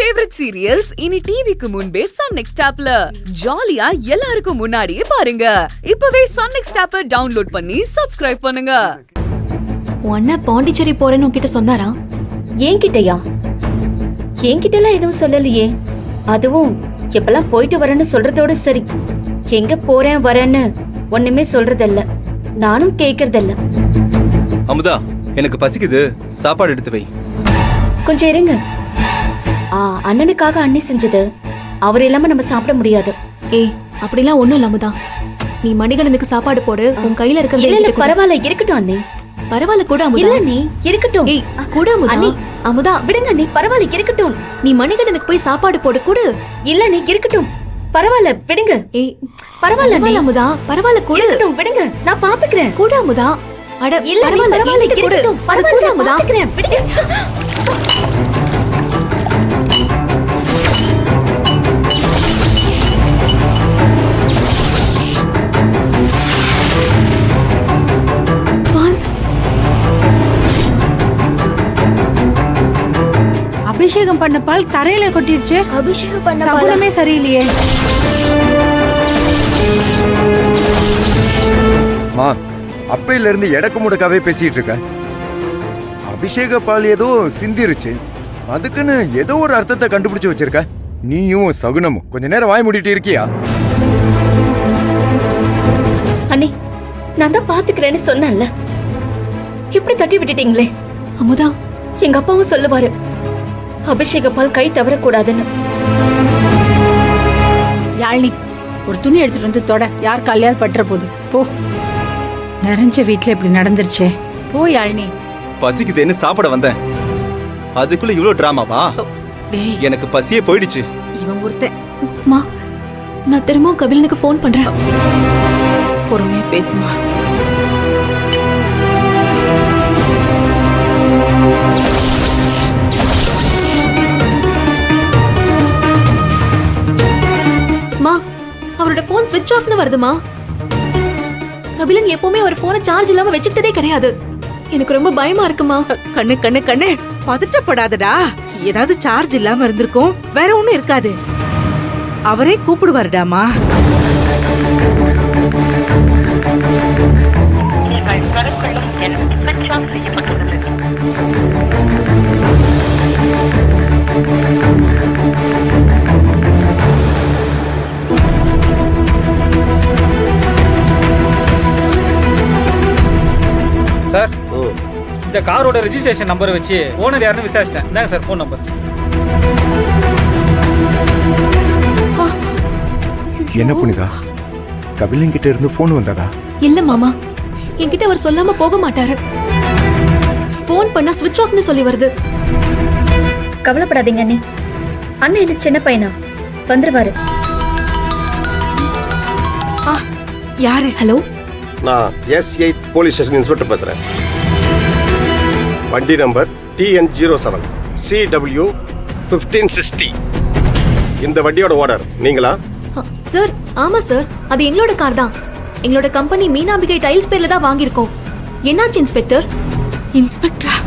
Favourite serials இனி டிவிக்கு முன்பே சன் நெக்ஸ்ட் ஆப்ல ஜாலியா எல்லாருக்கும் முன்னாடியே பாருங்க. இப்பவே சன் நெக்ஸ்ட் ஆப்பை டவுன்லோட் பண்ணி சப்ஸ்கிரைப் பண்ணுங்க. உன்ன பாண்டிச்சேரி போறேன்னு உன்கிட்ட சொன்னாரா? என்கிட்டயா? என்கிட்டலாம் எதுவும் சொல்லலையே. அதுவும் எப்பெல்லாம் போயிட்டு வரேன்னு சொல்றதோட சரி, எங்க போறேன் வரேன்னு ஒண்ணுமே சொல்றதில்ல, நானும் கேக்குறதில்ல. அமுதா, எனக்கு பசிக்குது, சாப்பாடு எடுத்து வை. கொஞ்சம் இருங்க. அண்ணனுக்காக அண்ணி செஞ்சது, அவர் இல்லாம நம்ம சாப்பிட முடியாது. ஏய், அப்படிலாம் ஒண்ணும் இல்லாமதான். நீ மணிகண்டனுக்கு சாப்பாடு போடு, உன் கையில இருக்கிறது. பரவாயில்ல, இருக்கட்டும் அண்ணி. பரவாயில்ல கூட அமுதா. இல்ல நீ இருக்கட்டும். ஏய் கூட அமுதா. அமுதா விடுங்க நீ, பரவாயில்ல இருக்கட்டும். நீ மணிகண்டனுக்கு போய் சாப்பாடு போடு கூட. இல்ல நீ இருக்கட்டும், பரவாயில்ல விடுங்க. ஏய் பரவாயில்ல நீ. அமுதா பரவாயில்ல கூட. இருக்கட்டும் விடுங்க, நான் பாத்துக்கிறேன். கூட அமுதா. அட இல்ல பரவாயில்ல இருக்கட்டும், பரவாயில்ல அமுதா, பாத்துக்கிறேன் விடுங்க. அபிஷேகம் பண்ண பால் தரையில கொட்டிடுச்சு. அபிஷேகம் பண்ண சகுனமே சரியில்லையே. மா, அப்பையில இருந்து எடக்கு முடக்காவே பேசிட்டு இருக்க. அபிஷேக பால் ஏதோ சிந்திருச்சு, அதுக்குன்னு ஏதோ ஒரு அர்த்தத்தை கண்டுபிடிச்சு வச்சிருக்க. நீயும் சகுனமும் கொஞ்ச நேரம் வாய் மூடிட்டு இருக்கியா? அண்ணி, நான் தான் பாத்துக்கிறேன்னு சொன்னேன்ல, இப்படி தட்டி விட்டுட்டீங்களே. அமுதா, எங்க அப்பாவும் சொல்லுவாரு, அபிஷேக பால் கை தவறக்கூடாதுன்னு. யாழ்னி, ஒரு துணி எடுத்துட்டு வந்து தொட, யார் கல்யாணம் பற்ற போது போ. நிறைஞ்ச வீட்டுல இப்படி நடந்துருச்சே, போ யாழ்னி. பசிக்குதேன்னு சாப்பிட வந்தேன், அதுக்குள்ள இவ்வளவு டிராமாவா? எனக்கு பசியே போயிடுச்சு. இவன் ஒருத்தன். மா, நான் திரும்பவும் கபிலனுக்கு போன் பண்றேன். பொறுமையா பேசுமா. அவரோட போன் ஸ்விட்ச் ஆஃப்னு வருதுமா. கபிலன் எப்பவுமே அவர் போனை சார்ஜ் இல்லாம வச்சுக்கிட்டதே கிடையாது. எனக்கு ரொம்ப பயமா இருக்குமா. கண்ணு கண்ணு கண்ணு, பதட்டப்படாதடா. ஏதாவது சார்ஜ் இல்லாம இருந்திருக்கும், வேற ஒண்ணும் இருக்காது. அவரே கூப்பிடுவாருடாமா. சார், இந்த காரோட ரெஜிஸ்ட்ரேஷன் நம்பரை வச்சு ஓனர் யாருன்னு விசாரிச்சிட்டேன். இந்தாங்க சார் ஃபோன் நம்பர். என்ன புனிதா, கபிலன் கிட்ட இருந்து போன் வந்ததா? இல்ல மாமா, என்கிட்ட அவர் சொல்லாம போக மாட்டாரு. போன் பண்ணா ஸ்விட்ச் ஆஃப்னு சொல்லி வருது. கவலைப்படாதீங்க அண்ணி, அண்ணன் என்ன சின்ன பையனா, வந்துருவாரு. யாரு? ஹலோ, நான் S8 போலீஸ் ஸ்டேஷன் இன்ஸ்பெக்டர் பேசுறேன். வண்டி நம்பர் TN07 CW 1560. இந்த வண்டியோட ஓனர் நீங்களா? சார், ஆமா சார், அது எங்களோட கார் தான். எங்களோட கம்பெனி மீனாம்பிகை டைல்ஸ் பேர்ல தான் வாங்கியிருக்கோம். என்னாச்சு இன்ஸ்பெக்டர்? இன்ஸ்பெக்டரா?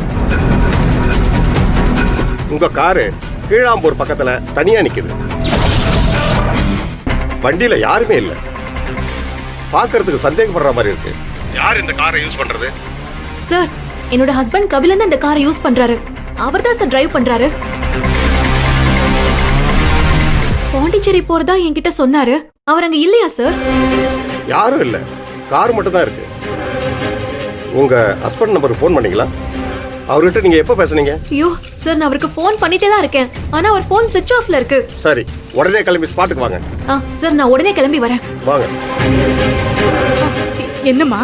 உங்க காரு கீழாம்பூர் பக்கத்துல தனியா நிக்குது. வண்டியில யாருமே இல்ல. பாக்குறதுக்கு சந்தேகப்படுற மாதிரி இருக்கு. யார் இந்த காரை யூஸ் பண்றது? சார், என்னோட ஹஸ்பண்ட் கபிலன் தான் இந்த காரை யூஸ் பண்றாரு. அவர் தான் சார் டிரைவ் பண்றாரு. பாண்டிச்சேரி போறதா என்கிட்ட சொன்னாரு. அவர் அங்க இல்லையா சார்? யாரும் இல்ல, கார் மட்டும் தான் இருக்கு. உங்க ஹஸ்பண்ட் நம்பருக்கு ஃபோன் பண்ணீங்களா? அவர்கிட்ட நீங்க எப்ப பேசுனீங்க? ஐயோ சார், நான் அவருக்கு ஃபோன் பண்ணிட்டே தான் இருக்கேன். ஆனா அவர் ஃபோன் ஸ்விட்ச் ஆஃப்ல இருக்கு. சரி, உடனே கிளம்பி ஸ்பாட்டுக்கு வாங்க. சார், நான் உடனே கிளம்பி வரேன். வாங்க. என்னம்மா,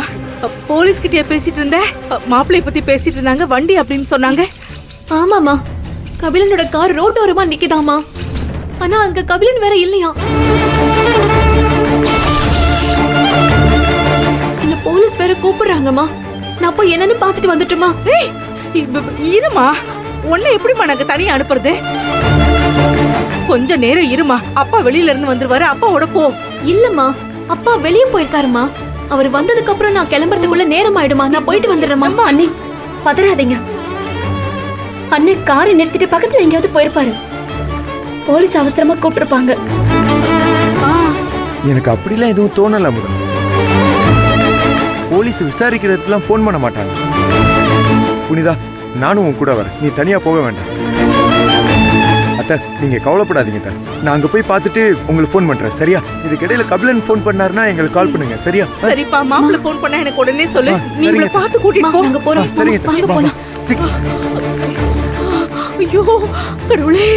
போலீஸ் கிட்டே பேசிட்டு இருந்த? மாப்பிள்ளை பத்தி பேசிட்டு இருந்தாங்க, வண்டி அப்படின்னு சொன்னாங்க. ஆமாமா, கபிலனோட கார் ரோட்டோரமா நிக்குதாமா. ஆனா அங்க கபிலன் வேற இல்லையா. என்ன போலீஸ் வேற கூப்பிடுறாங்கம்மா. நான் போய் என்னன்னு பாத்துட்டு வந்துட்டுமா? இருமா, உன்னை எப்படிமா நாங்க தனியா அனுப்புறது? கொஞ்ச நேரம் இருமா, அப்பா வெளியில இருந்து வந்துருவாரு, அப்பாவோட போ. இல்லம்மா, அப்பா வெளியே போயிருக்காருமா. அவர் வந்ததுக்கு அப்புறம் நான் கிளம்புறதுக்குள்ள நேரம் ஆயிடுமா. நான் போயிட்டு வந்துடுறேம்மா. அண்ணி பதறாதீங்க. அண்ணன் காரை நிறுத்திட்டு பக்கத்துல எங்கேயாவது போயிருப்பாரு. போலீஸ் அவசரமா கூப்பிட்டுருப்பாங்க. ஆ, எனக்கு அப்படிலாம் எதுவும் தோணல முதல். போலீஸ் விசாரிக்கிறதுக்கெல்லாம் ஃபோன் பண்ண மாட்டாங்க. புனிதா, நானும் உன் கூட வரேன். நீ தனியா போக வேண்டாம். அத்தை, நீங்க கவலைப்படாதீங்க அத்தை. நான் அங்க போய் பார்த்துட்டு உங்களுக்கு ஃபோன் பண்றேன், சரியா? இதுக்கிடையில கபிலன் ஃபோன் பண்ணாருன்னா எங்களுக்கு கால் பண்ணுங்க, சரியா? சரிப்பா, மாப்பிள்ள போன் பண்ணா எனக்கு உடனே சொல்லு. ஆ, நீ இவளை சரிங்க. பார்த்து கூட்டிட்டு போ. நாங்க போறோம். சரிங்க அத்தை. வாங்க வா, வா. போலாம். சீக்கிரம். ஐயோ கடவுளே.